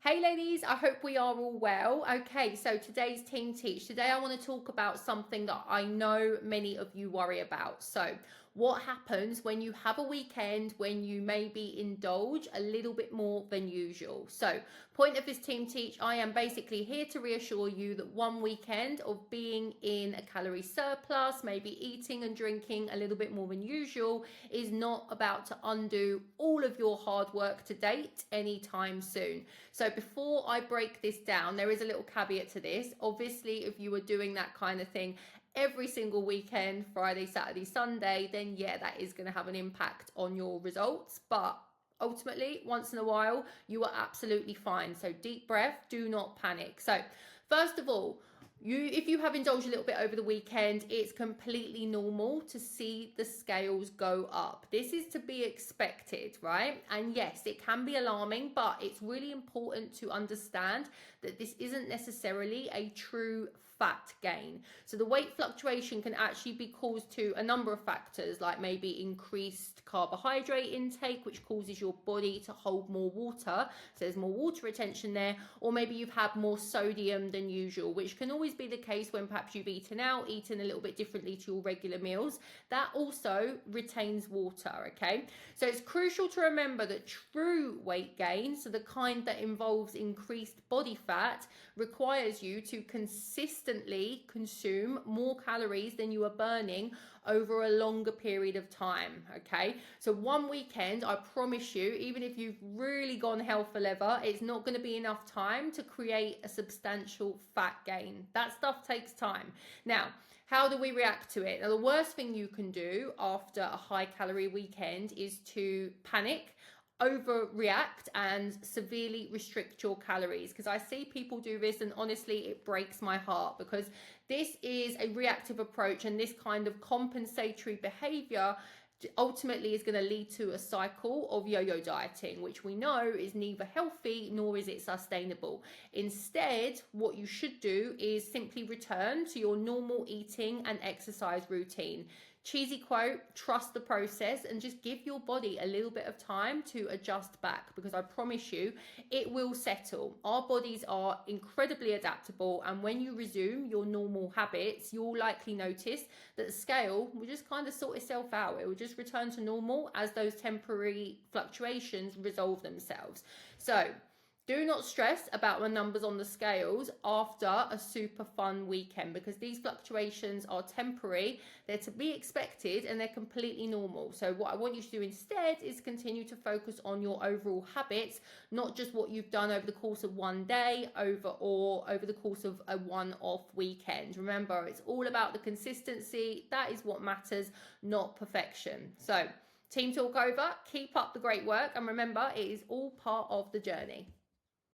Hey ladies, I hope we are all well. Okay, so today's Team Teach. Today I want to talk about something that I know many of you worry about. So, what happens when you have a weekend when you maybe indulge a little bit more than usual? So, point of this Team Teach, I am basically here to reassure you that one weekend of being in a calorie surplus, maybe eating and drinking a little bit more than usual, is not about to undo all of your hard work to date anytime soon. So before I break this down, there is a little caveat to this. Obviously, if you were doing that kind of thing every single weekend, Friday, Saturday, Sunday, then yeah, that is going to have an impact on your results. But ultimately, once in a while, you are absolutely fine. So deep breath, do not panic. So first of all, if you have indulged a little bit over the weekend, it's completely normal to see the scales go up. This is to be expected, right? And yes, it can be alarming, but it's really important to understand that this isn't necessarily a true fat gain. So the weight fluctuation can actually be caused to a number of factors, like maybe increased carbohydrate intake, which causes your body to hold more water. So there's more water retention there, or maybe you've had more sodium than usual, which can always be the case when perhaps you've eaten out, eaten a little bit differently to your regular meals. That also retains water, okay? So it's crucial to remember that true weight gain, so the kind that involves increased body fat, requires you to consistently consume more calories than you are burning over a longer period of time, okay? So one weekend, I promise you, even if you've really gone hell for leather, it's not going to be enough time to create a substantial fat gain. That stuff takes time. Now, how do we react to it? Now, the worst thing you can do after a high calorie weekend is to panic, overreact, and severely restrict your calories, because I see people do this and honestly it breaks my heart, because this is a reactive approach, and this kind of compensatory behavior ultimately is going to lead to a cycle of yo-yo dieting, which we know is neither healthy nor is it sustainable. Instead, what you should do is simply return to your normal eating and exercise routine. Cheesy quote, trust the process and just give your body a little bit of time to adjust back, because I promise you it will settle. Our bodies are incredibly adaptable, and when you resume your normal habits, you'll likely notice that the scale will just kind of sort itself out. It will just return to normal as those temporary fluctuations resolve themselves. So do not stress about the numbers on the scales after a super fun weekend, because these fluctuations are temporary, they're to be expected, and they're completely normal. So what I want you to do instead is continue to focus on your overall habits, not just what you've done over the course of one day or over the course of a one-off weekend. Remember, it's all about the consistency. That is what matters, not perfection. So Team Talk over, keep up the great work, and remember, it is all part of the journey.